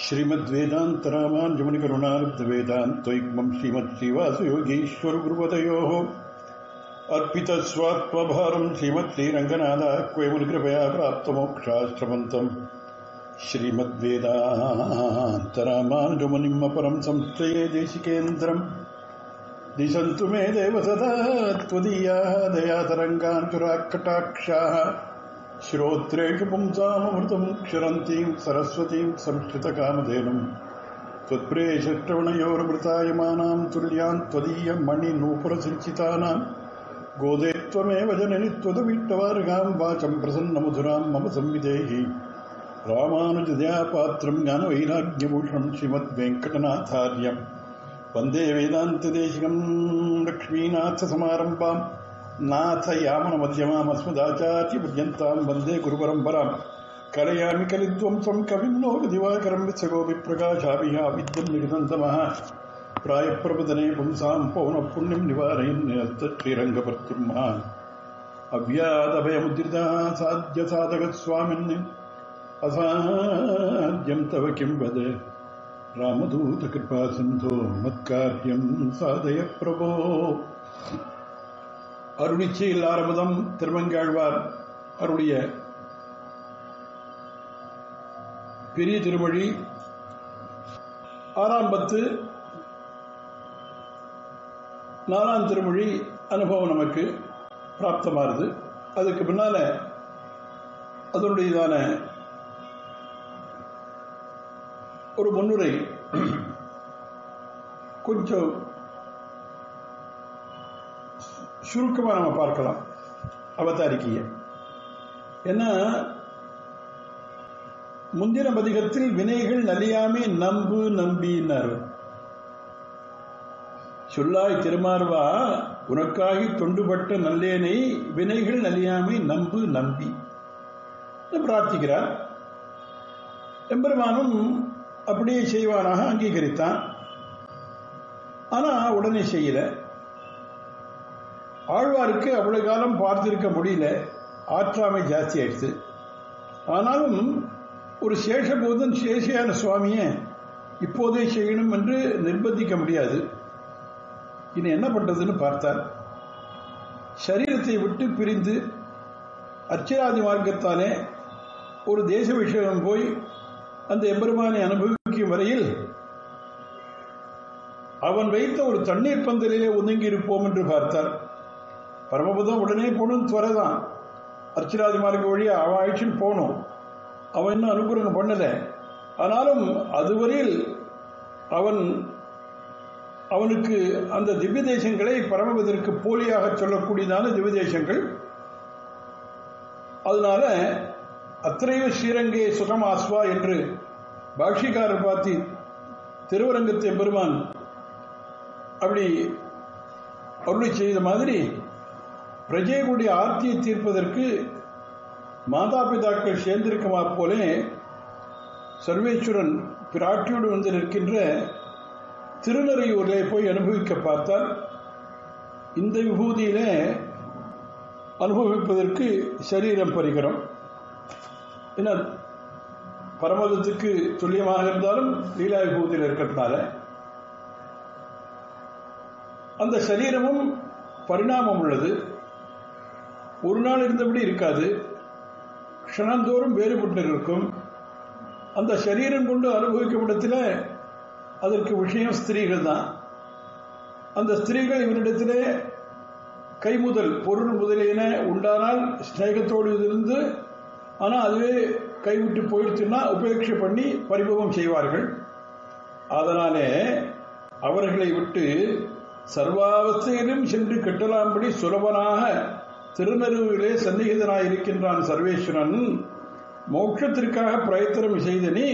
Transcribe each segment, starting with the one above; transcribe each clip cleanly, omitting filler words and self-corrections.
श्रीमद्वेदान्तरामानुजमुनिकरुणालब्धवेदान्तोक्मं श्रीमत्श्रीवासयोगीश्वरगुरुपदयोः अर्पितस्वात्मभारं श्रीमत्श्रीरङ्गनाथाक्वयमुनिकृपया प्राप्तमोक्षाश्रमन्तम् श्रीमद्वेदान्तरामानुजमुनिम् अपरं संश्रये देशिकेन्द्रम् दिशन्तु मे देव सदा त्वदीयाः दयातरङ्गानुचराकटाक्षाः श्रोत्रेषु पुंसामृतं क्षरन्तीं सरस्वतीं संस्कृतकामधेनुं त्वत्प्रेषश्रवणयोर्मृतायमानां तुल्यां त्वदीयमणिनूपुरसिञ्चितानां गोदे त्वमेव जननि त्वदविट्टवार्गां वाचं प्रसन्नमधुरां मम संविदेहि रामानुजदयापात्रं ज्ञानवैराग्यभूषणं श्रीमद्वेङ्कटनाथार्यं वन्दे वेदान्तदेशिकं लक्ष्मीनाथसमारम्भां नाथयामनमध्यमामस्मदाचार्यपर्यन्तां वन्दे गुरुपरम्परां कलयामि कलिध्वंसं कविन्नो दिवाकरं वित्सगोपिप्रकाशाभिः विद्युं निगदन्तमः प्रायप्रबदने पुंसां पौनःपुण्यं निवारयन्नस्तश्रीरङ्गपर्तुर्मः अव्यादभयमुद्रितः साध्यसाधकस्वामिन् असाध्यं तव किं वद रामदूतकृपासिन्धो मत्कार्यं साधय प्रभो. அருளிச்செயில் ஆரம்பதம் திருமங்காழ்வார் அருளிய பெரிய திருமொழி 6ஆம் பத்து 4ஆம் திருமொழி அனுபவம் நமக்கு பிராப்தமானது. அதுக்கு பின்னால அதனுடையதான ஒரு முன்னுரை கொஞ்சம் சுருக்கமா நம்ம பார்க்கலாம். அவதாரிக்கைய ஏன்னா முந்தின பதிகத்தில் வினைகள் நலியாமே நம்பு நம்பினார். சொல்லாய் திருமார்வா உனக்காகி தொண்டுபட்ட நல்லேனை வினைகள் நலியாமை நம்பு நம்பி பிரார்த்திக்கிறார். எம்பெருமானும் அப்படியே செய்வானாக அங்கீகரித்தான். ஆனா உடனே செய்யல. ஆழ்வாருக்கு அவ்வளவு காலம் பார்த்திருக்க முடியல, ஆற்றாமை ஜாஸ்தி ஆயிடுச்சு. ஆனாலும் ஒரு சேஷபோதன் சேஷியான சுவாமியை இப்போதே செய்யணும் என்று நிர்பந்திக்க முடியாது. இனி என்ன பண்றதுன்னு பார்த்தார். சரீரத்தை விட்டு பிரிந்து அர்ச்சராதி மார்க்கத்தாலே ஒரு தேச விஷயம் போய் அந்த எம்பெருமானை அனுபவிக்கும் வரையில் அவன் வைத்த ஒரு தண்ணீர் பந்தலிலே ஒதுங்கி இருப்போம் என்று பார்த்தார். பரமபதம் உடனே போகணும், துவரைதான். அர்ச்சராதி மார்க்க வழியா அவன் ஆயிடுச்சுன்னு போகணும். அவன் இன்னும் அனுகிரகம் பண்ணல. ஆனாலும் அதுவரையில் அவனுக்கு அந்த திவ்ய தேசங்களை பரமபதற்கு போலியாக சொல்லக்கூடியதான திவ்ய தேசங்கள். அதனால அத்திரைவ ஸ்ரீரங்கே சுகமாஸ்வா என்று பாஷ்யக்காரர் பார்த்து திருவரங்கத்தை பெருமான் அப்படி அருளை செய்த மாதிரி பிரஜைகளுடைய ஆர்த்தியை தீர்ப்பதற்கு மாதா பிதாக்கள் சேர்ந்திருக்குமா போலே சர்வேஸ்வரன் பிராட்டியோடு வந்து நிற்கின்ற திருநறையூரிலே போய் அனுபவிக்க பார்த்தால் இந்த விபூதியில அனுபவிப்பதற்கு சரீரம் பரிகரம். ஏன்னா பரமதத்துக்கு துல்லியமாக இருந்தாலும் லீலா விபூதியில் இருக்கிறதுனால அந்த சரீரமும் பரிணாமம் உள்ளது. ஒரு நாள் இருந்தபடி இருக்காது, க்ஷணந்தோறும் வேறுபட்டு இருக்கும். அந்த சரீரம் கொண்டு அனுபவிக்கும் இடத்துல அதற்கு விஷயம் ஸ்திரீகள் தான். அந்த ஸ்திரீகள் இவனிடத்திலே கைமுதல் பொருள் முதலியன உண்டானால் ஸ்நேகத்தோடு இருந்து, ஆனால் அதுவே கைவிட்டு போயிடுச்சுன்னா உபேட்சை பண்ணி பரிபவம் செய்வார்கள். அதனாலே அவர்களை விட்டு சர்வாவஸ்தையிலும் சென்று கட்டலாம்படி சுலபனாக திருநருவிலே சந்நிகிதனாயிருக்கின்றான் சர்வேஸ்வரன். மோட்சத்திற்காக பிரயத்தனம் செய்த நீ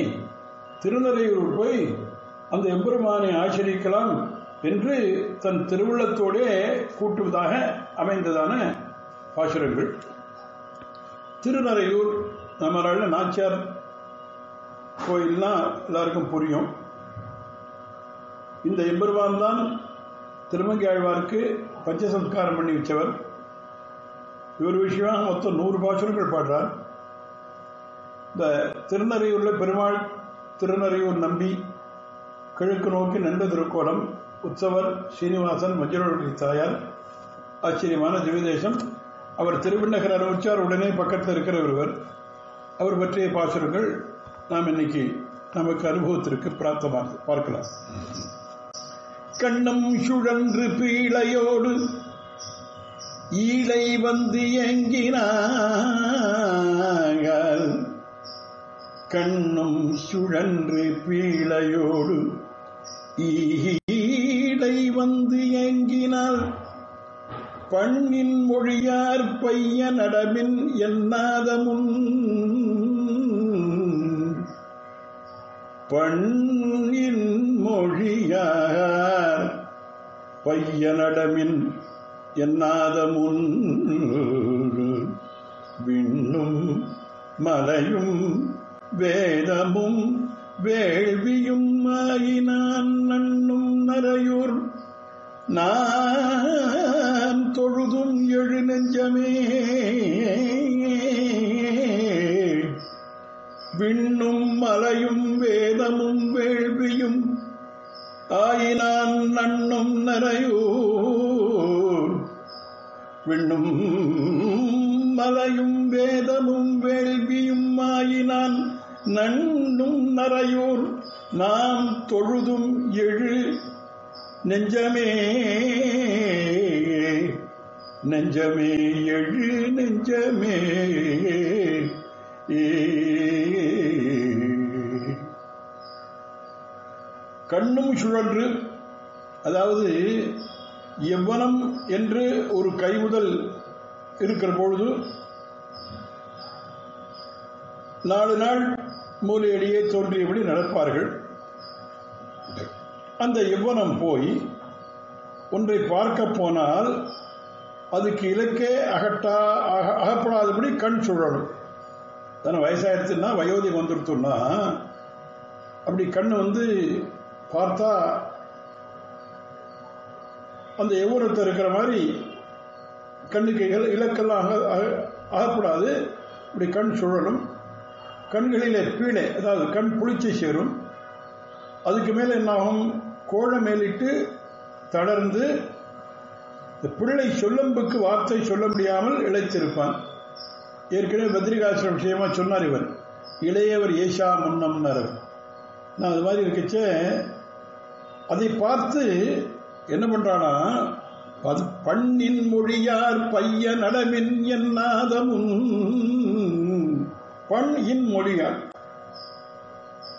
திருநறையூர் போய் அந்த எம்பெருமானை ஆச்சரிக்கலாம் என்று தன் திருவுள்ளத்தோடே கூட்டுவதாக அமைந்ததான பாசுரங்கள். திருநறையூர் நம்மளால நாச்சியார் கோயில்னா எல்லாருக்கும் புரியும். இந்த எம்பெருமான் தான் திருமங்கை ஆழ்வாருக்கு பஞ்சசம்ஸ்காரம் பண்ணி வச்சவர். இவர் விஷயமாக மொத்தம் 100 பாசுரங்கள் பாடுறார். இந்த திருநறையூர்ல பெருமாள் திருநறையூர் நம்பி, கிழக்கு நோக்கி நின்ற திருக்கோலம், உற்சவர் ஸ்ரீனிவாசன் மஞ்சளுடைய தாயார், ஆச்சரியமான திவ்யதேசம். அவர் திருவிண்ணகர் அனுபவிச்சார், உடனே பக்கத்தில் இருக்கிற ஒருவர். அவர் பற்றிய பாசுரங்கள் நாம் இன்னைக்கு நமக்கு அனுபவத்திற்கு பிராப்தமாக பார்க்கலாம். கண்ணம் சுழன்று பீழையோடு ஈழை வந்து ஏங்கினார், கண்ணும் சுழன்று பீழையோடு ஈழை வந்து ஏங்கினார், பண்ணின் மொழியார் பைய நடமின் என்னாதமுன், பண்ணின் மொழியார் பைய நடமின் என்னாதமுன், விண்ணும் மலையும் வேதமும் வேள்வியும் ஆயினான் நண்ணும் நரையூர், நான் தொழுதும் எழு நெஞ்சமே, விண்ணும் மலையும் வேதமும் வேள்வியும் ஆயினான் நண்ணும் நரையூர், விண்ணும் மலையும் வேதமும் வேள்வியும் ஆயினான் நண்ணும் நரையூர், நாம் தொழுதும் எழு நெஞ்சமே, நெஞ்சமே எழு நெஞ்சமே. கண்ணும் சுழன்று, அதாவது எவ்வனம் என்று ஒரு கைமுதல் இருக்கிற பொழுது நாலு நாள் மூலையடியே தோன்றியபடி நடப்பார்கள். அந்த எவ்வனம் போய் ஒன்றை பார்க்க போனால் அதுக்கு இலக்கே அகப்படாதபடி கண் சுழலும். தானே வயசாயிடுச்சுன்னா வயோதிகம் வந்துடுத்துன்னா அப்படி கண் வந்து பார்த்தா அந்த எவ்வளத்தை இருக்கிற மாதிரி கண்ணுக்கு இலக்கெல்லாம் அகப்படாது, இப்படி கண் சுழலும். கண்களிலே பீழை, அதாவது கண் புளிச்சை சேரும். அதுக்கு மேலே என்னாகும், கோழை மேலிட்டு தளர்ந்து பிள்ளை சொல்லம்புக்கு வார்த்தை சொல்ல முடியாமல் இழைத்திருப்பான். ஏற்கனவே பத்ரிகாசிரம் விஷயமா சொன்னார் இவர், இளையவர் ஏஷா முன்னம்னார். நான் அது மாதிரி இருக்கச்ச அதை பார்த்து என்ன பண்றானா, பண்ணின் மொழியார் பைய நடமின் என்னாதமுன், பண் இன் மொழியார்,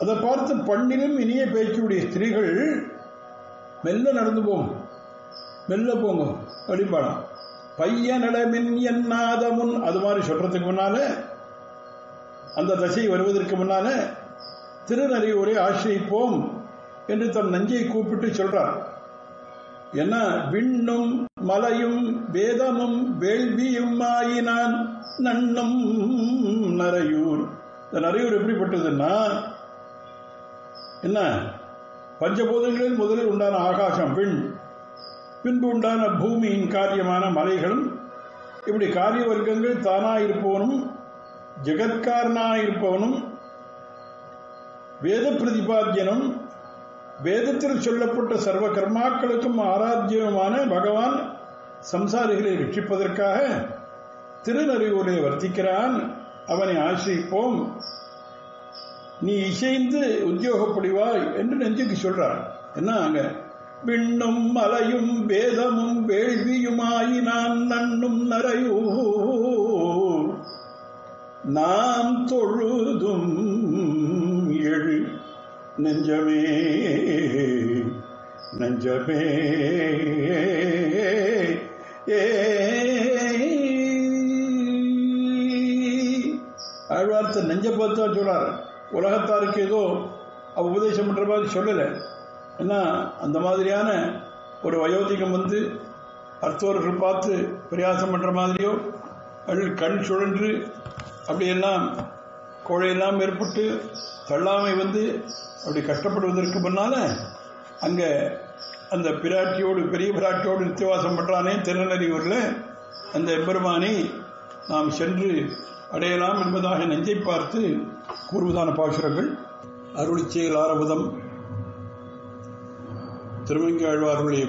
அதை பார்த்து பண்ணிலும் இனிய பேச்சுடைய ஸ்திரீகள் மெல்ல நடந்து போகும், மெல்ல போங்க அப்படிப்பாடாம். பைய நடமின் என்னாதமுன், அது மாதிரி சொல்றதுக்கு முன்னால, அந்த தசை வருவதற்கு முன்னால திருநறையூரை ஆசிரிப்போம் என்று தன் நஞ்சை கூப்பிட்டு சொல்றார். என்ன, விண்ணும் மலையும் வேதமும் வேள்வியும் ஆயினான் நண்ணும் நரையூர். இந்த நரையூர் எப்படிப்பட்டதுன்னா என்ன, பஞ்சபூதங்களில் முதலில் உண்டான ஆகாசம் விண், பின்பு உண்டான பூமியின் காரியமான மலைகளும், இப்படி காரிய வர்க்கங்கள் தானாயிருப்பவனும் ஜெகத்காரனாயிருப்பவனும் வேத பிரதிபாத்தியனும் வேதத்தில் சொல்லப்பட்ட சர்வ கர்மாக்களுக்கும் ஆராத்தியமான பகவான் சம்சாரிகளை ரட்சிப்பதற்காக திருநறையூரை வர்த்திக்கிறான். அவனை ஆசிரிப்போம், நீ இசைந்து உத்தியோகப்படிவாய் என்று நெஞ்சுக்கு சொல்றார். என்ன அங்க, விண்ணும் மலையும் வேதமும் வேள்வியுமாயினான் நண்ணும் நரையூர், நாம் தொழுதும் எழு நெஞ்சமே, நெஞ்சமே. ஆழ்வார்த்த நெஞ்ச பார்த்தா சொல்றார். உலகத்தாருக்கு ஏதோ உபதேசம் பண்ற மாதிரி சொல்லலை. ஏன்னா அந்த மாதிரியான ஒரு வயோதிகம் வந்து அர்த்தவர்கள் பார்த்து பிரயாசம் பண்ற மாதிரியோ, கண் சுழன்று அப்படியெல்லாம் கோழையெல்லாம் ஏற்பட்டு தள்ளாமை வந்து அப்படி கஷ்டப்படுவதற்கு முன்னால அங்க அந்த பிராட்டியோடு, பெரிய பிராட்டியோடு நித்தியவாசம் பண்றானே திருநறையூர்ல, அந்த எம்பெருமானை நாம் சென்று அடையலாம் என்பதாக நெஞ்சை பார்த்து கூறுவதான பாசுரங்கள். அருளிச்செயல் ஆரம்பம் திருமங்கை ஆழ்வாருடைய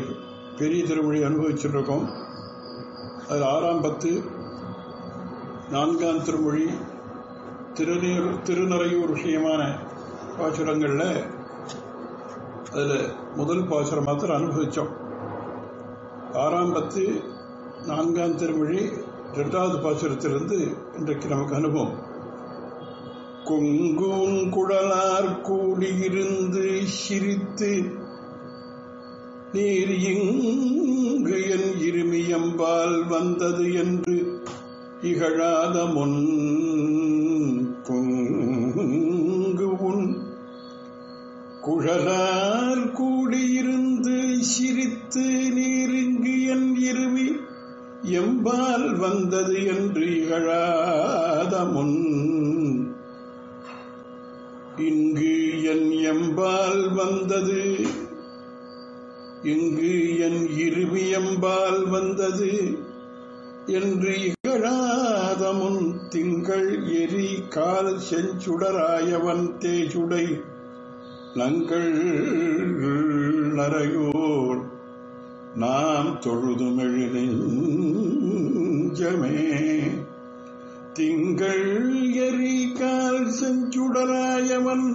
பெரிய திருமொழி அனுபவிச்சிருக்கோம். அதில் 6ஆம் பத்து 4ஆம் திருமொழி திருநறையூர் விஷயமான பாசுரங்களில் அதில் முதல் பாசுரம் மாத்திரம் அனுபவித்தோம். 6ஆம் பத்து 4ஆம் திருமொழி 2வது பாசுரத்திலிருந்து இன்றைக்கு நமக்கு அனுபவம். கொங்கூன் குழலார் கூடியிருந்து சிரித்து நீர் இங்கு என் இருமியம்பால் வந்தது என்று இகழாத முன் கொங்கு உன் குழலார் கூடியிருந்து சிரித்து நீர் இங்கு என் இருமி எம்பால் வந்தது என்று இகழாத முன் இங்கு என் எம்பால் வந்தது இங்கு என் இருமியம்பால் வந்தது என்று இகழாத முன் திங்கள் எரி கால் செஞ்சுடராயவன் தேஜுடை நங்கள் நரையோர் நாம் தொழுதுமெழு நெஞ்சமே. திங்கள் எரி கால் செஞ்சுடராயவன்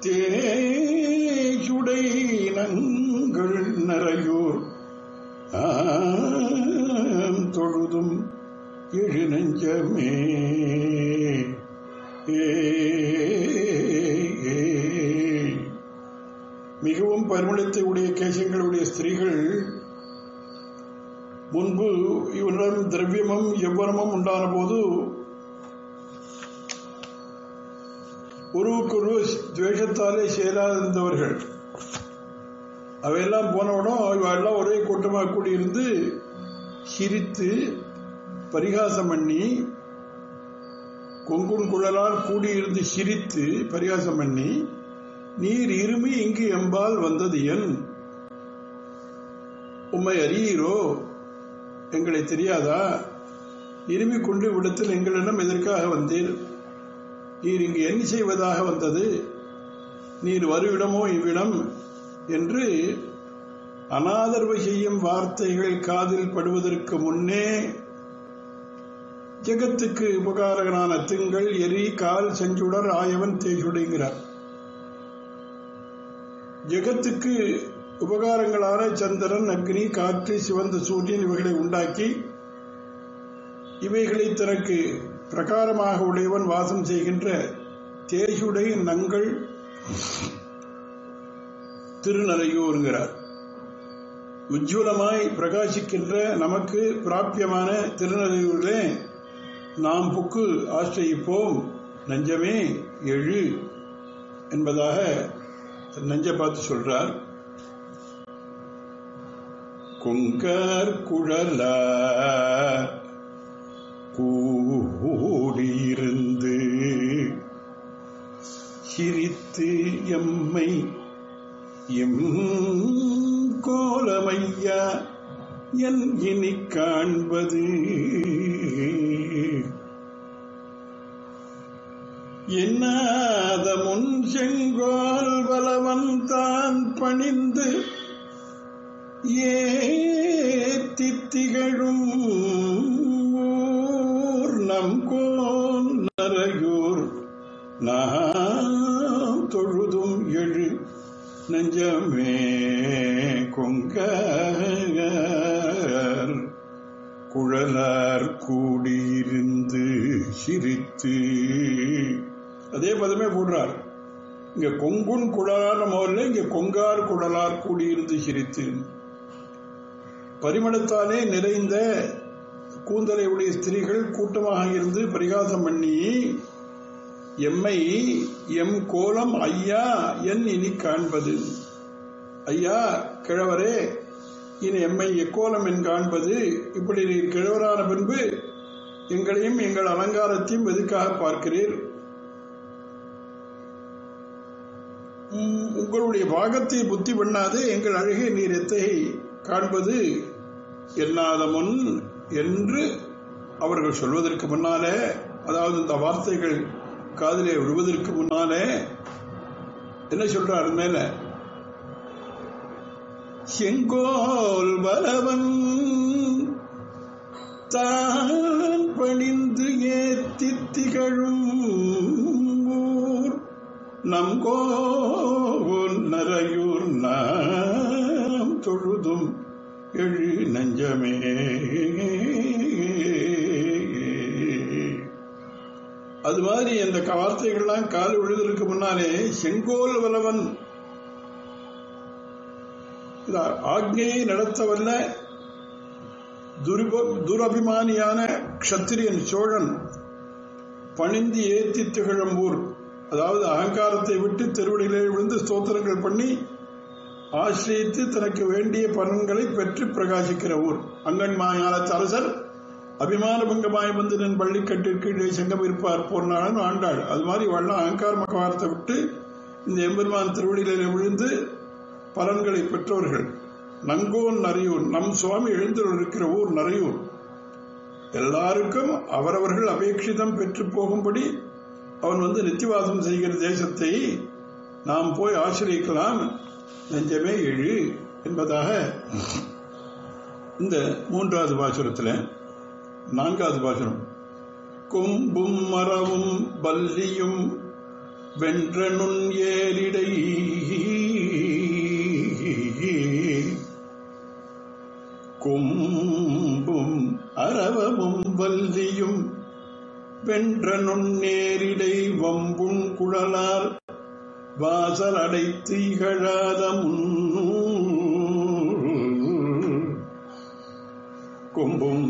தேஜுடை நங்கள் நரையோர் தொழுதும் எழு நெஞ்சமே. மிகவும் பரிமளத்தை உடைய கேசங்களுடைய ஸ்திரீகள் முன்பு இவரிடம் திரவியமும் எவ்வனமும் உண்டான போது ஒருவருக்கொரு துவேஷத்தாலே செயலாதிருந்தவர்கள். அவையெல்லாம் போனவுடன் இவெல்லாம் ஒரே கூட்டமாக கூடியிருந்து சிரித்து பரிகாசம் பண்ணி கொங்குன் குழலால் கூடியிருந்து சிரித்து பரிகாசம் பண்ணி நீர் இருமி இங்கு எம்பால் வந்தது என் உம்மை அறியீரோ, எங்களை தெரியாதா, இருமிக் கொண்டு விடத்தில் எங்களிடம் எதற்காக வந்தீர், நீர் இங்கு என்ன செய்வதாக வந்தது, நீர் வருவிடமோ இவ்விடம் என்று அனாதரவு செய்யும் வார்த்தைகள் காதில் படுவதற்கு முன்னே ஜெகத்துக்கு உபகாரகனான திங்கள் எரி கால் செஞ்சுடர் ஆயவன் தேஜுடைங்கிறார். ஜெகத்துக்கு உபகாரங்களான சந்திரன், அக்னி, காற்று, சிவந்த சூரியன் இவைகளை உண்டாக்கி இவைகளை தனக்கு பிரகாரமாக உடையவன் வாசம் செய்கின்ற தேஜுடை நங்கள் திருநறையூருங்கிறார். உஜ்வலமாய் பிரகாசிக்கின்ற நமக்கு பிராபியமான திருநறையூரிலே நாம் புக்கு ஆசிரியிப்போம், நெஞ்சமே எழு என்பதாக நெஞ்ச பார்த்து சொல்றார். கொங்கர் குழலா கூடியிருந்து சிரித்து எம்மை எம் கோலமையா என் இனி காண்பது என்னாத முன் செங்கோல் வலவன் தான் பணிந்து ஏத்தி திகழும் ஊர் நம் கோன் நரையூர் நாம் தொழுதும் எழு நெஞ்சமே. கொங்கர் குழலார் கூடியிருந்து சிரித்து, அதே பதமே போடுறார். இங்க கொங்குன் குழலார் முதல்ல, இங்க கொங்கார் குழலார் கூடியிருந்து சிரித்து. பரிமளத்தாலே நிறைந்த கூந்தலை உடைய ஸ்திரீகள் கூட்டமாக இருந்து பரிகாசம் பண்ணி எம்மை எம் கோலம் ஐயா என் இனி காண்பது, ஐயா கிழவரே இனி எம்மை எக்கோலம் என் காண்பது, இப்படி நீர் கிழவரான பின்பு எங்களையும் எங்கள் அலங்காரத்தையும் எதுக்காக பார்க்கிறீர், உங்களுடைய பாகத்தை புத்தி பண்ணாது எங்கள் அழகை நீர் எத்தகை காண்பது என்னாத முன் என்று அவர்கள் சொல்வதற்கு முன்னாலே, அதாவது இந்த வார்த்தைகள் காதிலே விடுவதற்கு முன்னாலே என்ன சொல்றாரு மேல? செங்கோல் வலவன் தான் பணிந்து ஏத்தி திகழும் ஊர் நம் கோல் நரையூர் நாம் தொழுதும் எழு நெஞ்சமே. அது மாதிரி அந்த வார்த்தைகள்லாம் கால் விழுதலுக்கு முன்னாலே செங்கோல் வலவன், ஆக்ஞையை நடத்தவல்ல துரபிமானியான க்ஷத்திரியன் சோழன் பணிந்து ஏத்தி திகழும் ஊர், அதாவது அகங்காரத்தை விட்டு திருவடியிலே விழுந்து ஸ்தோத்திரங்கள் பண்ணி ஆசிரியத்து தனக்கு வேண்டிய பலன்களை பெற்று பிரகாசிக்கிற ஊர். அங்கன் மாயாள அரசர் அபிமான பங்கமாய் வந்து நின் பள்ளிக்கட்டிற்கு இடையே செங்கம் இருப்பார் போனாலும் ஆண்டாள். அது மாதிரி வள்ளம் அகங்கார மகவாரத்தை விட்டு இந்த எம்பெருமான் திருவடியிலே விழுந்து பலன்களை பெற்றவர்கள். நங்கோன் நரையூர், நம் சுவாமி எழுந்திருக்கிற ஊர் நரையூர். எல்லாருக்கும் அவரவர்கள் அபேட்சிதம் பெற்று போகும்படி அவன் வந்து நித்தியவாசம் செய்கிற தேசத்தை நாம் போய் ஆசிரியக்கலாம், நெஞ்சமே எழு என்பதாக இந்த 3வது பாசுரத்தில். 4வது பாசுரம். கொம்பும் மரவும் பல்லியும் வென்ற நுண் ஏரிடை கொம்பும் அரவமும் வல்லியும் வென்ற நுண்ணேரிடை வம்புண் குழலார் வாசல் அடைத்து இகழாத கொம்பும்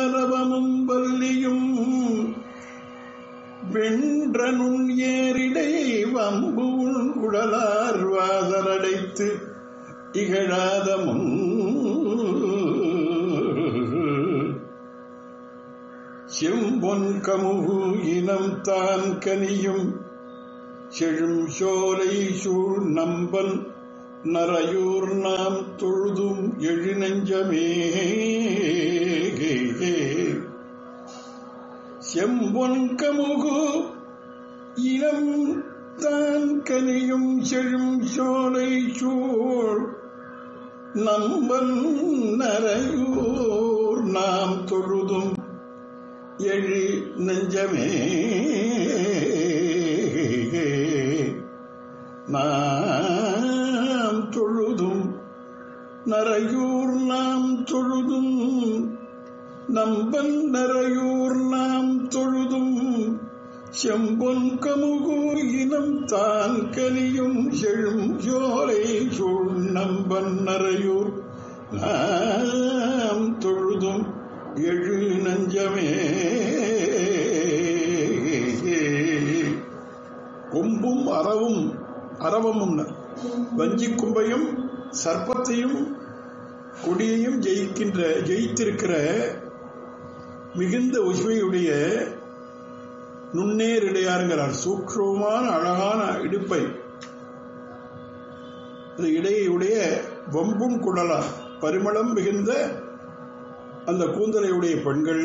அரவமும் வல்லியும் வென்ற நுண் ஏரிடை வம்புண் குழலார் வாசல் அடைத்து இகழாத செம்பொன் கமுகு இனம் தான் கனியும் செழும் சோலை சூழ் நம்பன் நரையூர் நாம் தொழுதும் எழு நெஞ்சமே. செம்பொன் கமுகு இனம் தான் கனியும் செழும் சோலை சூழ் நம்பன் நரையூர் நாம் தொழுதும் எழு நெஞ்சமே. நாம் தொழுதும் நரையூர் நாம் தொழுதும் நம்பன் நரையூர் நாம் தொழுதும் செம்பொன் கமுகு இனம் தான் கனியும் செழும் சோலை சூழ் நம்பன் நரையூர் நாம் தொழுதும் எழு நெஞ்சமே. கொம்பும் அரவமும் வஞ்சி கும்பையும் சர்ப்பத்தையும் கொடியையும் ஜெயித்திருக்கிற மிகுந்த உசுவையுடைய நுண்ணேர் இடையாருங்கிறார். சூக்ஷ்மமான அழகான இடுப்பை இடையுடைய வம்பும் குடலார் பரிமளம் மிகுந்த அந்த கூந்தலையுடைய பெண்கள்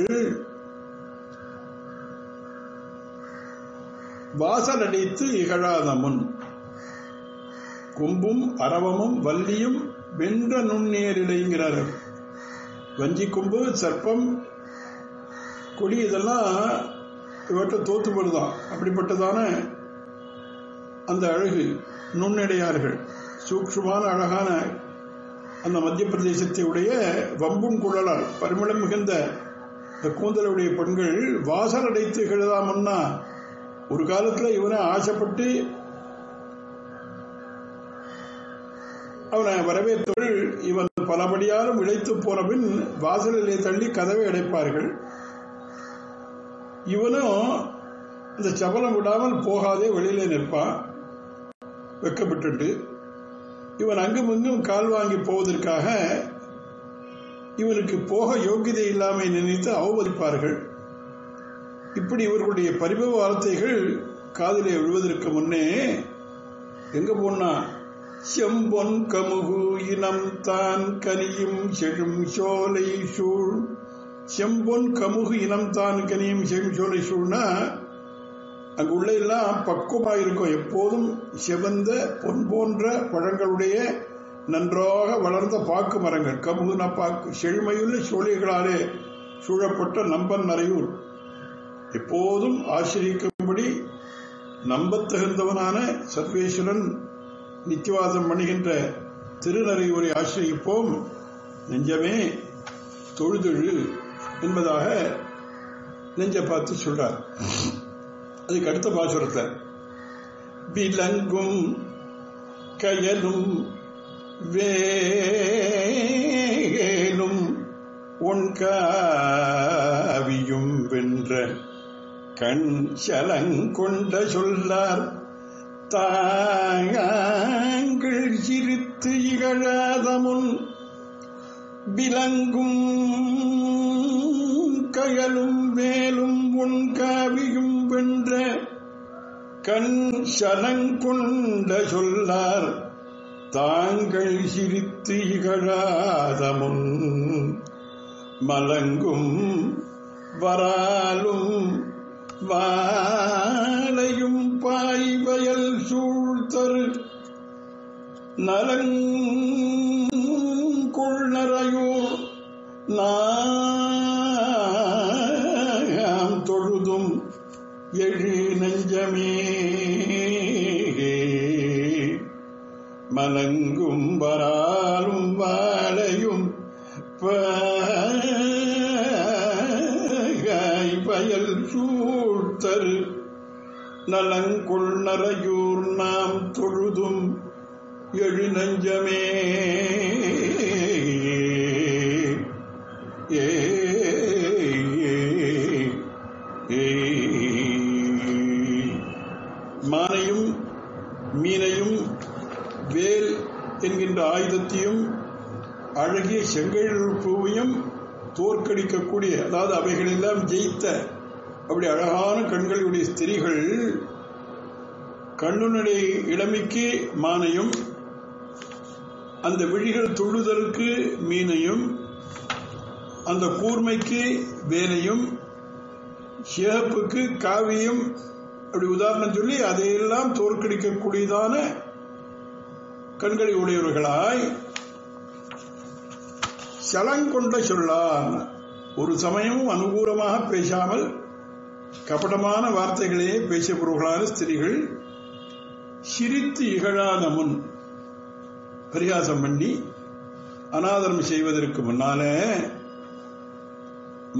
வாசல் அடைத்து இகழாத முன். கொம்பும் அரவமும் வல்லியும் வென்ற நுண்ணேரிடைங்கிறார்கள். வஞ்சி கொம்பு சர்ப்பம் கொடி இதெல்லாம் இவற்றை தோத்து போடுதான். அப்படிப்பட்டதான அந்த அழகு நுண்ணிடையார்கள் சூக்ஷ்மமான அழகான அந்த மத்திய பிரதேசத்தை உடைய வம்பும் குழலால் பரிமளம் மிகுந்த கூந்தலுடைய பெண்கள் வாசல் அடைத்து இகழாமன்னா, ஒரு காலத்துல இவனை ஆசைப்பட்டு அவனை வரவேற்றவர்கள் இவன் பலபடியாலும் இழைத்து போன பின் வாசலிலே தள்ளி கதவை அடைப்பார்கள். இவனும் அந்த சபலம் விடாமல் போகாதே வெளியிலே நிற்பான் வெக்கப்பட்டு. இவன் அங்கும் இங்கும் கால் வாங்கி போவதற்காக இவனுக்கு போக யோகியதை இல்லாமல் நினைத்து அவமதிப்பார்கள். இப்படி இவர்களுடைய பரிபவ வார்த்தைகள் காதிலே விழுவதற்கு முன்னே எங்க போனா, செம்பொன் கமுகு இனம் தான் கனியும் செழும் சோலை சூழ். செம்பொன் கமுகு இனம் தான் கனியும் செழும் சோலை சூழ்னா அங்கு உள்ள எல்லாம் பக்குவமாக இருக்கும். எப்போதும் சிவந்த பொன் போன்ற பழங்களுடைய நன்றாக வளர்ந்த பாக்கு மரங்கள், கமுகுன பாக்கு, செழுமையுள்ள சோழிகளாலே சூழப்பட்ட நம்பன் நரையூர். எப்போதும் ஆசிரியிக்கும்படி நம்பத்தகுந்தவனான சர்வேஸ்வரன் நித்தியவாதம் பண்ணுகின்ற திருநரையூரை ஆசிரியிப்போம் நெஞ்சமே தொழுதொழு என்பதாக நெஞ்ச பார்த்து சொல்றார். அதுக்கு அடுத்த பாசுரத்தை விலங்கும் கயலும் வேலும் ஒன்காவியும் வென்ற கண் சலங்கொண்ட சொல்லார் தாங்கள் சிரித்து இகழாதமுன் விலங்கும் கயலும் வேலும் உன்காவியும் வென்ற கண் சலங்கொண்ட சொல்லார் தாங்கள் சிரித்து இகழாதமுன் மலங்கும் வராலும் வாழையும் பாய்வயல் சூழ்த்தரு நலங்குள் நரையூர் நாம் தொழுதும் எழு நெஞ்சமே மலங்கும் வராலும் வாழையும் வயல் சூழ்த்தரு நலங்குள் நரையூர் நாம் தொழுதும் எழு நெஞ்சமே. மானையும் மீனையும் வேல் என்கின்ற ஆயுதத்தையும் அழகிய செங்கல் பூவையும் தோற்கடிக்கக்கூடிய, அதாவது அவைகளெல்லாம் ஜெயித்த அப்படி அழகான கண்களுடைய ஸ்திரீகள் கண்ணுனுடைய இளமைக்கு மானையும், அந்த விழிகள் துள்ளுதலுக்கு மீனையும், அந்த கூர்மைக்கு வேலையும், சிவப்புக்கு காவியும், அப்படி உதாரணம் சொல்லி அதையெல்லாம் தோற்கடிக்கக்கூடியதான கண்களை உடையவர்களாய் சலங்கொண்ட சொல்லான், ஒரு சமயமும் அனுகூலமாக பேசாமல் கபடமான வார்த்தைகளையே பேசப்படுவர்களான ஸ்திரீகள் சிரித்து இகழாத முன், பரிகாசம் பண்ணி அனாதரம் செய்வதற்கு முன்னால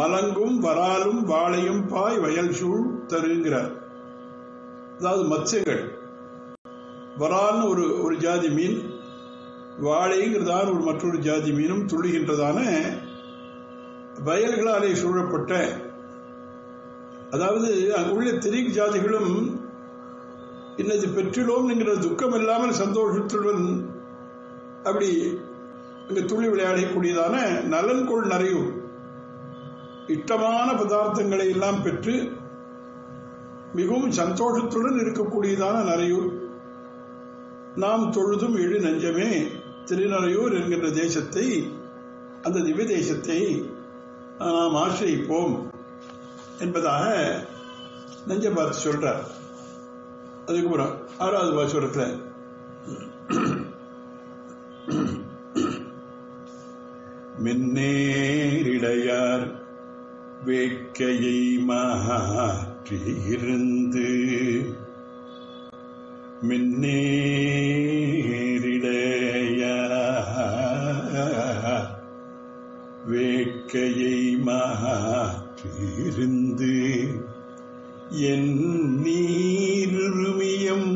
மலங்கும் வராலும் வாழையும் பாய் வயல் சூழ் தருங்கிறார். அதாவது மத்ஸ்யங்கள், வரால்னு ஒரு ஜாதி மீன், வாழைங்கிறதான ஒரு மற்றொரு ஜாதி மீனும் துள்ளுகின்றதான வயல்களாலே சூழப்பட்ட, அதாவது அங்குள்ள திரிக் ஜாதிகளும் இன்னது பெற்றிலோம் என்கிற துக்கம் இல்லாமல் சந்தோஷத்துடன் அப்படி அங்கு துள்ளி விளையாடக்கூடியதான நலன்கொள் நரையூர், இஷ்டமான பதார்த்தங்களை எல்லாம் பெற்று மிகவும் சந்தோஷத்துடன் இருக்கக்கூடியதான நரையூர், நாம் தொழுதும் எழு நெஞ்சமே திருநரையூர் என்கின்ற தேசத்தை, அந்த திவ்ய தேசத்தை நாம் ஆசிரியிப்போம் என்பதாக நெஞ்ச பார்த்து சொல்றார். அதுக்கப்புறம் 6வது பாசுரத்தில் மின்னேரிடையார் வேட்கையை மாற்றியிருந்து மின்னேரிடையார் வேட்கையை மாற்றியிருந்து என் நீருமியம்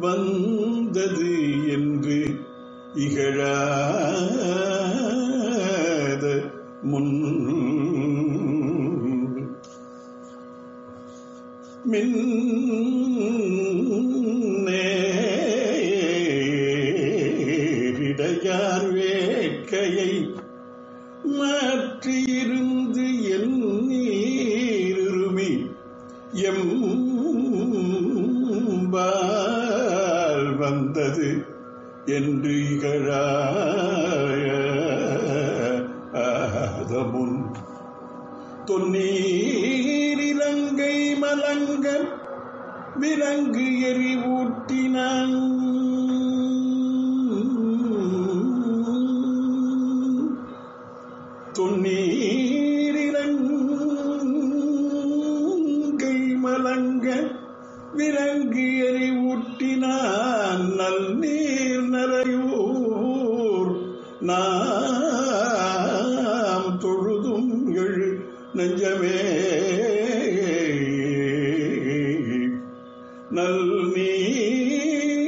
வந்தது என்று இகழாத முன் மின்னேரிடையார் வேட்கையை மாற்றியிருந்து என் நீருமி எம்பால் வந்தது என்று இகழாத முன் தொன்னீரிலங்கை மலங்க விலங்கு எரிவூட்டினான் தொன்னீரிலங்கை மலங்க விலங்கு எரிவூட்டினான் நல் நீர் நரையூர் நாம் தொழுதும் எழு நெஞ்சமே நல் நீர்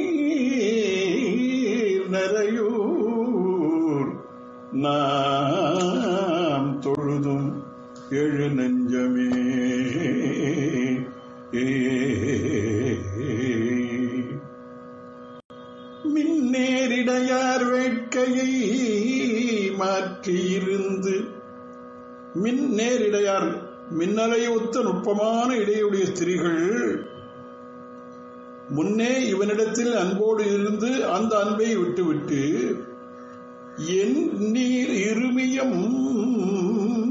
நரையூர் நாம் தொழுதும் எழு நெஞ்சமே மின்னேரிடையார் வேட்கையை மாற்றியிருந்து மின்னேரிடையார் மின்னலை ஒத்த நுட்பமான இடையுடைய ஸ்திரீகள் முன்னே இவனிடத்தில் அன்போடு இருந்து அந்த அன்பை விட்டுவிட்டு என் நீர் இருமியம்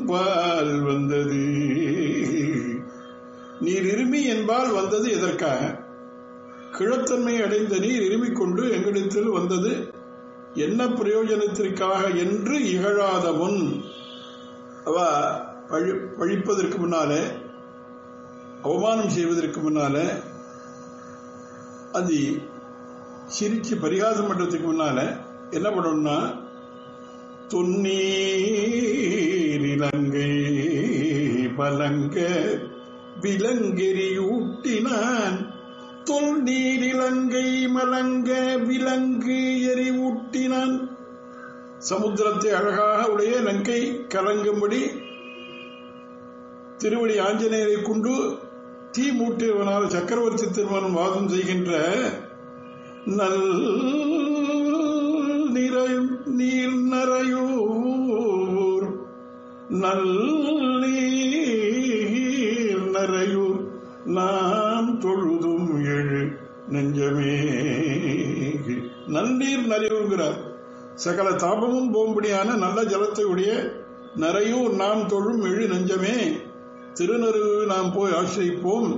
பால் வந்தது. நீர் இருமி என்பால் வந்தது எதற்காக? கிழத்தன்மை அடைந்த நீர் இருமிக் கொண்டு எங்களிடத்தில் வந்தது என்ன பிரயோஜனத்திற்காக என்று இகழாத முன் அவ பழிப்பதற்கு முன்னாலே அவமானம் செய்வதற்கு முன்னாலே அது சிரிச்சு பரிகாசம் பண்றதுக்கு முன்னால என்ன பண்ணணும்னா தொன்னீரிலங்கை பலங்க விலங்கெறியூட்டினான் தொல்நீரிலங்கை மலங்க விலங்கு எரிவூட்டினான். சமுத்திரத்தை அழகாக உடைய லங்கை கலங்கும்படி திருவடி ஆஞ்சநேயரை கொண்டு தீ மூட்டியவனால் சக்கரவர்த்தி திருமணம் வாதம் செய்கின்ற நல் நீர் நரையூர் நல் நீர் நரையூர் நாம் தொழுதும் எழு நெஞ்சமே. நன்னீர் நரையூர்கிறார். சகல தாபமும் போகும்படியான நல்ல ஜலத்தை உடைய நரையூர் நாம் தொழும் எழு நெஞ்சமே. திருநருவு நாம் போய் ஆசிரிப்போம்.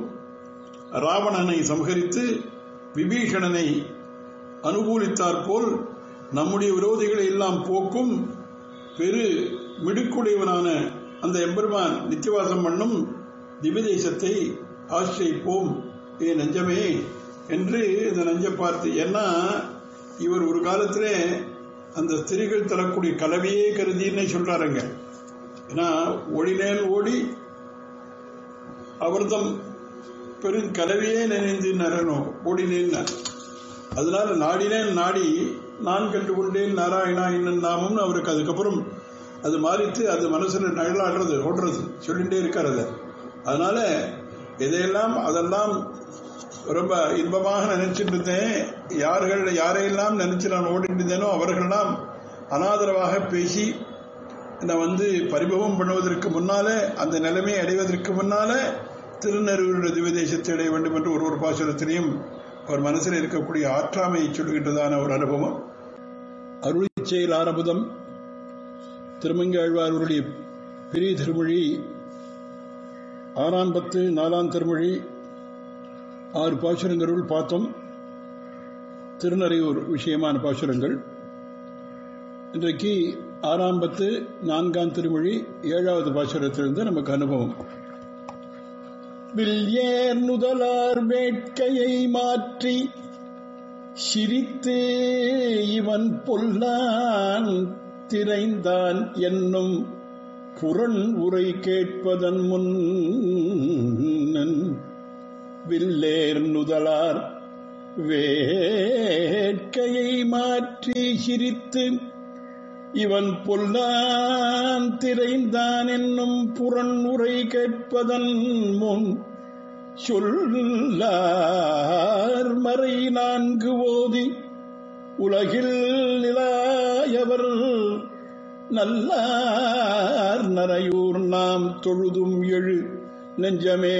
ராவணனை சம்ஹரித்து விபீஷணனை அனுகூலித்தார் போல் நம்முடைய விரோதிகளை எல்லாம் போக்கும் பெரு மிடுக்குடையவனான அந்த எம்பெருமான் நித்தியவாசம் பண்ணும் திவ்யதேசத்தை ஆசிரிப்போம் ஏ நெஞ்சமே என்று இந்த நெஞ்ச பார்த்து. ஏன்னா இவர் ஒரு காலத்திலே அந்த ஸ்திரீகள் தரக்கூடிய கலவையே கருதின்னு சொல்றாருங்க. ஏன்னா ஓடினேன் ஓடி அவர்தம் பெரும் கலவையே நினைந்து நரனோ ஓடினேன். அதனால நாடினேன் நாடி நான் கண்டுகொண்டேன் நாராயணா இன்னும் நாமும் அவருக்கு அதுக்கப்புறம் அது மாறிட்டு அது மனசுல நகலாடுறது ஓடுறது சொல்லிட்டே இருக்காரு. அதனால இதையெல்லாம் அதெல்லாம் ரொம்ப இன்பமாக நினைச்சிட்டு இருந்தேன். யாரையெல்லாம் நினைச்சு நான் ஓடிட்டு இருந்தேனோ அவர்களெல்லாம் அனாதரவாக பேசி நான் பரிபவம் பண்ணுவதற்கு முன்னால அந்த நிலைமையை அடைவதற்கு முன்னால திருநருவருடைய திவ்யதேசத்தை அடைய வேண்டும் என்று ஒரு பாசுரத்திலையும் அவர் மனசில் இருக்கக்கூடிய ஆற்றாமையை சொல்கின்றதான ஒரு அனுபவம். அருளி செயல் ஆரம்பம் திருமங்கையாழ்வாருடைய பெரிய திருமொழி 6ஆம் 10 4ஆம் திருமொழி 6 பாசுரங்களுள் பார்த்தோம். திருநறையூர் விஷயமான பாசுரங்கள். இன்றைக்கு 6ஆம் 10 4ஆம் திருமொழி 7வது பாசுரத்திலிருந்து நமக்கு அனுபவம். வில்யேர் நுதலார் வேட்கையை மாற்றி சிரித்து இவன் பொல்லான் திரைந்தான் என்னும் புறன் உரை கேட்பதன் முன் வில்லேர் நுதலார் வேட்கையை மாற்றி சிரித்து இவன் பொல்லான் திரைந்தான் என்னும் புறன் உரை கேட்பதன் முன் சொல்லார் மறை 4 ஓதி உலகில் நிலாயவர் நல்லார் நரையூர் நாம் தொழுதும் எழு நெஞ்சமே.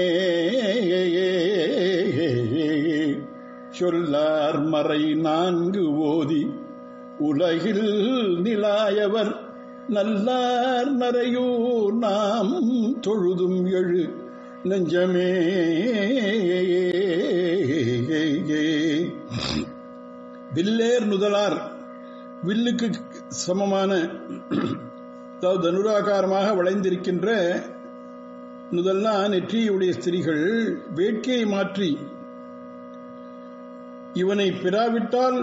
சொல்லார் மறை 4 ஓதி உலகில் நிலாயவர் நல்லார் நரையூர் நாம் தொழுதும் எழு நெஞ்சமே. வில்லேர் நுதலார், வில்லுக்கு சமமான, அதாவது தனுராகாரமாக வளைந்திருக்கின்ற நுதல்னா நெற்றியுடைய ஸ்திரீகள் வேட்கையை மாற்றி இவனை பெறாவிட்டால்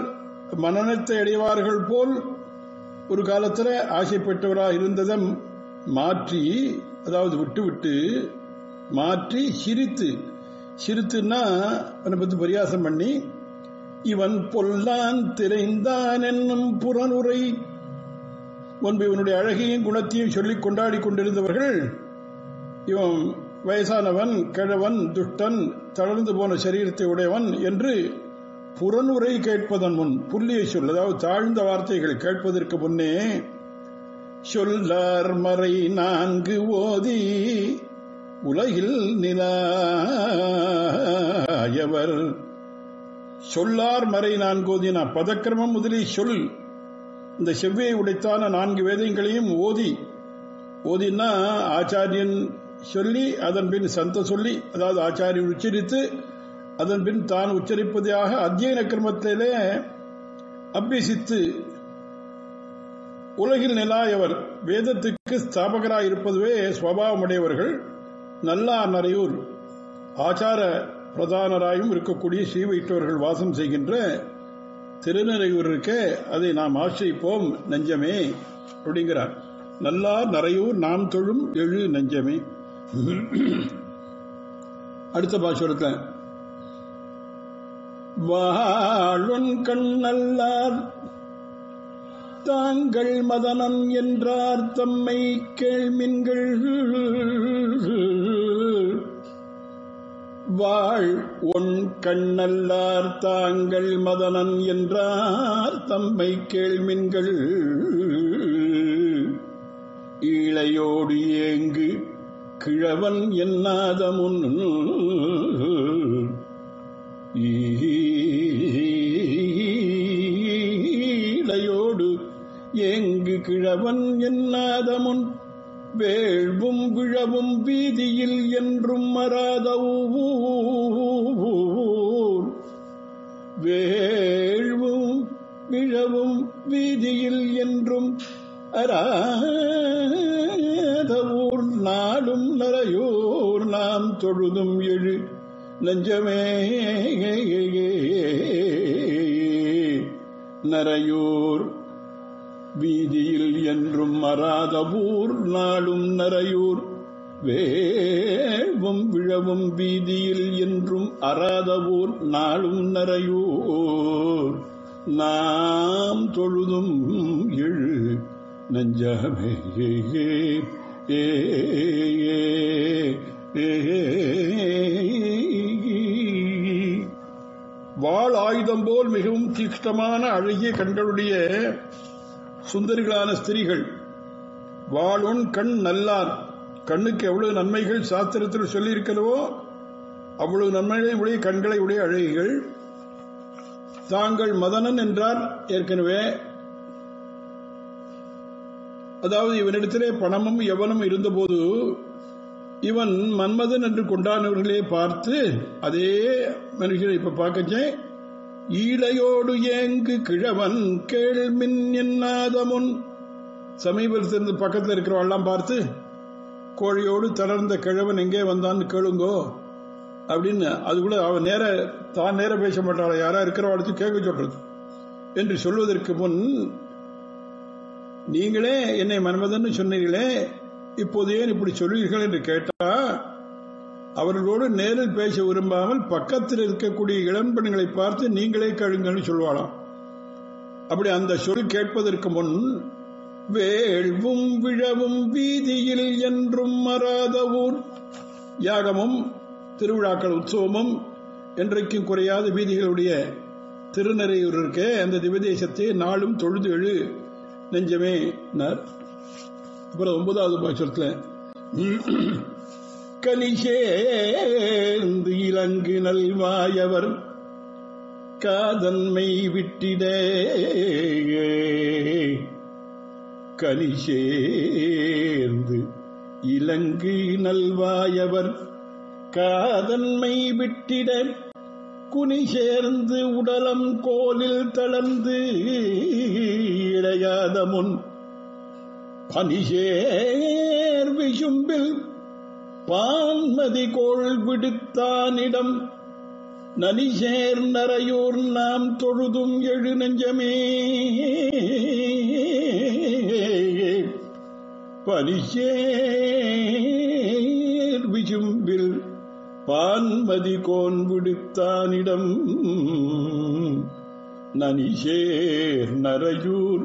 மனநத்தை அடைவார்கள் போல் ஒரு காலத்தில் ஆசைப்பட்டவராக இருந்ததை மாற்றி, அதாவது விட்டு மாற்றி சிரித்துன்னா அவனை பற்றி பரியாசம் பண்ணி, இவன் பொல்லான் திரைந்தான் என்னும் புறனுரை, முன்பு இவனுடைய அழகையும் குணத்தையும் சொல்லிக் கொண்டாடி கொண்டிருந்தவர்கள், இவன் வயசானவன், கிழவன், துஷ்டன், தளர்ந்து போன சரீரத்தை உடையவன் என்று புறனுரை கேட்பதன் முன், புள்ளிய சொல், அதாவது தாழ்ந்த வார்த்தைகள் கேட்பதற்கு முன்னே சொல்லார் மறை 4 ஓதி உலகில் நிலாயவர். சொல்லார் மறை 4 ஓதினா பதக்கிரமம் முதலில் சொல், இந்த செவ்வியை உடைத்தான 4 வேதங்களையும் ஓதினா ஆச்சாரியன் சொல்லி அதன் பின் சந்த சொல்லி, அதாவது ஆச்சாரியன் உச்சரித்து அதன் பின் தான் உச்சரிப்பதாக அத்தியன கிரமத்திலே அபியசித்து உலகில் நிலாயவர், வேதத்துக்கு ஸ்தாபகராயிருப்பதுவே சுவாவமுடையவர்கள், நல்லார் நரையூர் ஆச்சார பிரதானராயும் இருக்கக்கூடிய ஸ்ரீ வைஷ்ணவர்கள் வாசம் செய்கின்ற திருநரையூர் இருக்க, அதை நாம் ஆசிரிப்போம் நெஞ்சமே அப்படிங்கிறார். நல்லார் நரையூர் நாம் தொழும் எழு நெஞ்சமே. அடுத்த பாசுரத்தில் வாழுன் கண்ணல்லார் தாங்கள் மதனன் என்றார் தம்மை கேள்மின்கள், வாழ் ஒன் கண்ணல்லார் தாங்கள் மதனன் என்றார் தம்மை கேள்மின்கள், ஈழையோடு ஏங்கு கிழவன் என்னாத முன், ஈழையோடு ஏங்கு கிழவன் என்னாத முன், வேள்வும் விழவும் வீதியில் என்றும் மறாத ஊர், வேள்வும் விழவும் வீதியில் என்றும் அறாத ஊர், நாளும் நரையூர் நாம் தொழுதும் எழு நெஞ்சமே. நரையூர் வீதியில் என்றும் மறாத ஊர், நாளும் நரையூர், வேள்வும் விழவும் வீதியில் என்றும் அறாத ஊர், நாளும் நரையூர் நாம் தொழுதும் எழு நெஞ்சமே. வாள் ஆயுதம் போல் மிகவும் தீக்ஷ்ணமான அழகிய கண்களுடைய சுந்தரிகளான ஸ்திரீகள். வாளுன் கண் நல்லார், கண்ணுக்கு எவ்வளவு நன்மைகள் சாஸ்திரத்தில் சொல்லியிருக்கிறவோ அவ்வளவு நன்மைகளை உடைய கண்களை உடைய அழகிகள். தாங்கள் மதனன் என்றார் ஏற்கனவே, அதாவது இவனிடத்திலே பணமும் யவனும் இருந்தபோது இவன் மன்மதன் என்று கொண்டானவர்களே பார்த்து அதே மனுஷனை இப்ப பார்க்கச்சே, ஈழையோடு ஏங்கு கிழவன் கேள்மின் என்னாத முன், சமீபத்திலிருந்து பக்கத்தில் இருக்கிறவெல்லாம் பார்த்து கோழியோடு தளர்ந்த கிழவன் எங்கே வந்தான்னு கேளுங்கோ அப்படின்னு, அது கூட அவன் தான் நேர பேச மாட்டாள, யாரா இருக்கிறவாளுக்கு கேட்க சொல்றது என்று சொல்வதற்கு முன், நீங்களே என்னை மன்மதன் சொன்னீர்களே, இப்போது ஏன் இப்படி சொல்வீர்கள் என்று கேட்டா, அவர்களோடு நேரில் பேச விரும்பாமல் பக்கத்தில் இருக்கக்கூடிய இளம்பெண்களை பார்த்து நீங்களே கேளுங்கன்னு சொல்வாளாம். அப்படி அந்த சொல் கேட்பதற்கு முன், வேள்வும் விழவும் வீதியில் என்றும் மறாத ஊர், யாகமும் திருவிழாக்கள் உற்சவமும் என்றைக்கும் குறையாத வீதிகளுடைய திருநரையூர் இருக்கே, அந்த திவதேசத்தை நாளும் தொழுது எழு நெஞ்சமே. அப்புறம் 9வது பாசுரத்தில், கலிசேர்ந்து இலங்கு நல்வாயவர் காதன்மை விட்டிட, கனி சேர்ந்து இலங்கு நல்வாயவர் காதன்மை விட்டிட குனி சேர்ந்து உடலம் கோலில் தளர்ந்து இழையாத முன் பனிசேர் விசும்பில் பான்மதி கோள் விடுத்தானிடம் நனிசேர் நரையூர் நாம் தொழுதும் எழு நெஞ்சமே பனிசேர் விசும்பில் பான்மதி கோன் விடுத்தானிடம் நனிசேர் நரையூர்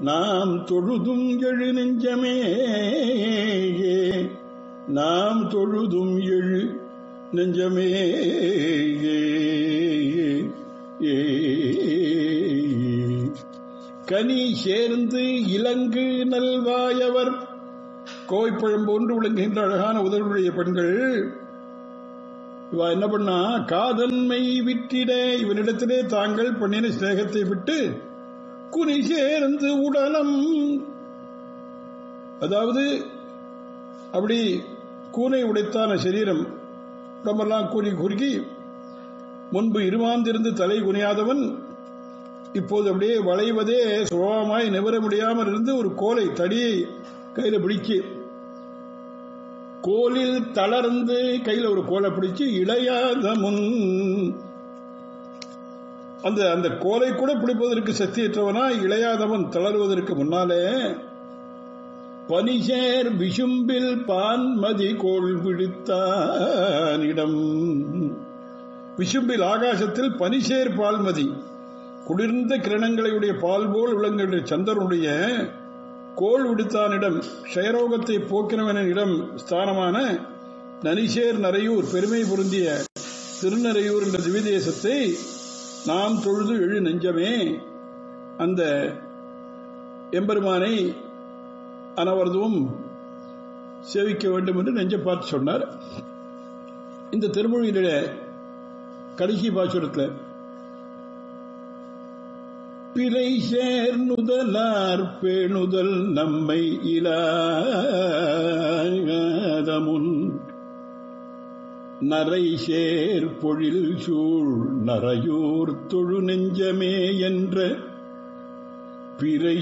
நாம் தொழுதும் எழு நெஞ்சமே நாம் தொழுதும் எழு நெஞ்சமே கனி சேர்ந்து இலங்கு நல்வாயவர் கோவைப்பழம் போன்று விளங்குகின்ற அழகான உதவியுடைய பெண்கள் இவ என்ன பண்ணா காதன்மை விட்டிட இவனிடத்திலே தாங்கள் பண்ணின சிநேகத்தை விட்டு குனி சேர்ந்து உடலம் அதாவது அப்படி கூனை உடைத்தான சரீரம் உடம்பெல்லாம் கூறி குறுக்கி முன்பு இருமாந்திருந்து தலை குனியாதவன் இப்போது அப்படியே வளைவதே சுலபமாய் நிவர முடியாமல் இருந்து ஒரு கோலை தடியை கையில பிடிச்சு கோலில் தளர்ந்து கையில ஒரு கோலை பிடிச்சு இளையாத முன் அந்த கோலை கூட பிடிப்பதற்கு சக்தியற்றவனா இளையாதவன் தளர்வதற்கு முன்னாலே பனிசேர் விசும்பில் பான்மதி கோள் விடுத்தானிடம் விசும்பில் ஆகாசத்தில் பனிசேர் பால்மதி குளிர்ந்த கிரணங்களையுடைய பால் போல் விளங்குகின்ற சந்திரனுடைய கோள் விடுத்தானிடம் க்ஷயரோகத்தை போக்கினவனிடம் ஸ்தானமான நனிசேர் நரையூர் பெருமை பொருந்திய திருநரையூர் என்ற திவிதேசத்தை நாம் தொழுது எழு நெஞ்சமே அந்த எம்பெருமானை அனவரதும் சேவிக்க வேண்டும் என்று நெஞ்ச பார்த்து சொன்னார். இந்த திருமொழியில கடைசி பாசுரத்தில் பிறை சேர் நுதலார் பேணுதல் நம்மை இலாதமுன் நரை சேர் பொழில் சூழ் நரையூர் தொழு நெஞ்சமே என்ற பிறை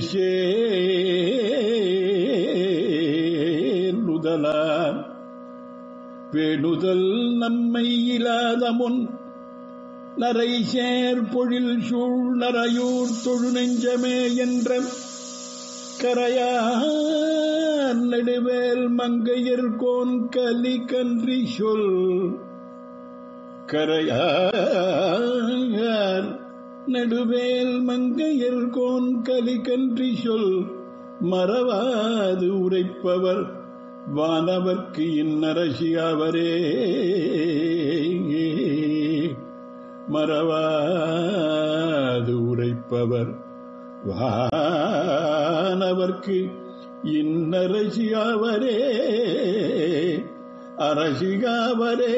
சேர் நுதலார் பேணுதல் நம்மை இலாதமுன் நரை சேர் பொழில் சூழ் நரையூர் தொழு நெஞ்சமே என்ற கரையார் நெடுவேல் மங்கையர்கோன் கலி கன்றி சொல் கரையார் நெடுவேல் மங்கையர்கோன் கலி கன்றி சொல் மறவாது உரைப்பவர் வானவர்க்கு இன்னரசியாவரே மறவாது உரைப்பவர் வானவர்க்கு இன்னரசியாவரே அரசியாவரே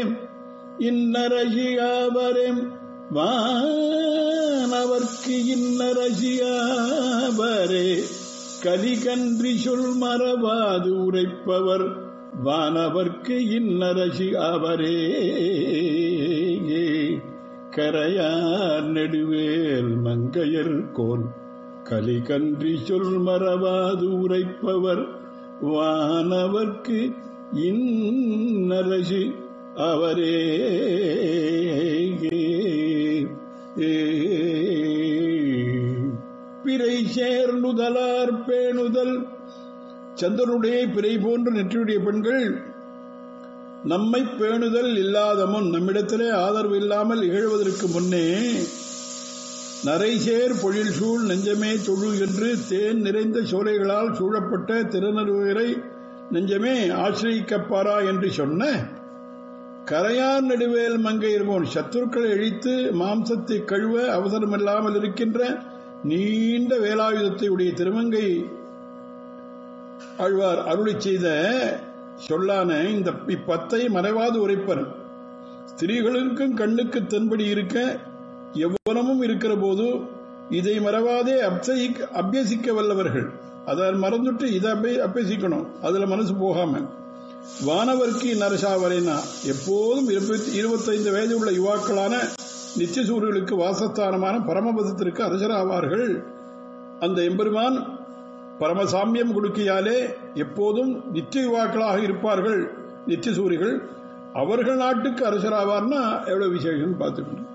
இன்னரசியாவரே வானவர்க்கு இன்னரசியாவரே கலிகன்றி சொல் மறவாது உரைப்பவர் வானவர்க்கு இன்னரசியாவரே கரையார் நெடுவேல் மங்கையர்கோன் கலிகன்றி சொல் மறவாது உரைப்பவர் வானவர்க்கு இன்னரசி அவரே பிறை சேர்நுதலார் பேணுதல் சந்திரனுடைய பிறை போன்ற நெற்றியுடைய பெண்கள் நம்மை பேணுதல் இல்லாத முன் நம்மிடத்திலே ஆதரவு இல்லாமல் இகழ்வதற்கு முன்னே நரைசேர் பொழில் சூழ் நெஞ்சமே தொழு என்று தேன் நிறைந்த சோலைகளால் சூழப்பட்ட திருநருவரை நெஞ்சமே ஆசிரியிக்கப்பாரா என்று சொன்ன கரையார் நெடுவேல் மங்கை இருப்போன் சத்துருக்களை அழித்து மாம்சத்தை கழுவ அவசரமில்லாமல் இருக்கின்ற நீண்ட வேலாயுதத்தை உடைய திருமங்கை ஆழ்வார் அருளி செய்த சொல்லான இந்த இப்பத்தை மறைவாது உரைப்பர். ஸ்திரீகளுக்கும் கண்ணுக்கு தென்படி இருக்க எவ்வளமும் இருக்கிற போது இதை மறவாதே அபியசிக்க வல்லவர்கள். அதை மறந்துட்டு இதை அப்பேசிக்கணும், அதுல மனசு போகாம. வானவர்க்கு நரசாவரைனா எப்போதும் 25 வயது உள்ள யுவாக்களான நித்தியசூரியர்களுக்கு வாசஸ்தானமான பரமபதத்திற்கு அரசராவார்கள். அந்த எம்பெருமான் பரமசாமியம் கொடுக்கையாலே எப்போதும் நித்திய யுவாக்களாக இருப்பார்கள் நித்தியசூரிகள். அவர்கள் நாட்டுக்கு அரசராவார்னா எவ்வளவு விசேஷம் பார்த்துக்கணும்.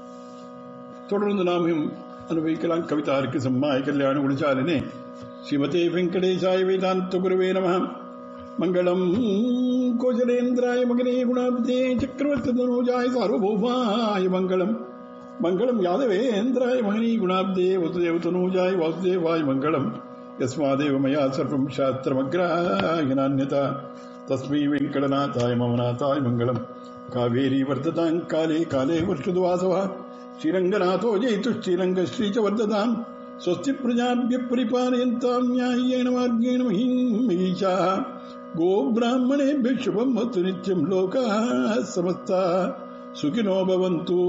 தொடர்ந்து நாமும் அனுபவிக்கலாம். கவிதாருக்கு சம்மாய கல்யாண குணசாலினே ஸ்ரீமதே வெங்கடேசாய வேதாந்த குருவே நமः. மங்களம் கோசலேந்திராய மகனே குணாப்தே சக்கரவர்த்தி தனூஜாய சார்வபௌமாய மங்களம். மங்களம் யாதவேந்திராய மகனே குணாப்தே வசுதேவ தனூஜாய வாசுதேவாய மங்களம். யஸ்மாதேவ மயா சர்வம் சாஸ்திரமக்ராஹினான்யதா தஸ்மை வெங்கடநாதாய மமநாதாய மங்களம். காவேரி வர்ததாம் காலே காலே வர்ஷது வாசவா ஸ்ரீரங்கநாதோ ஜெயித்து ஸ்ரீரங்க ஸ்ரீச்ச வர்ததாம். ஸ்வஸ்தி பிரஜாப்ய பரிபாலயந்தாம் ஞாயேன மார்கேண மஹீஷாः. கோப்ராஹ்மணேभ्यः शुभं भवतु नित्यं लोकाः समस्ताः सुखिनो भवन्तु.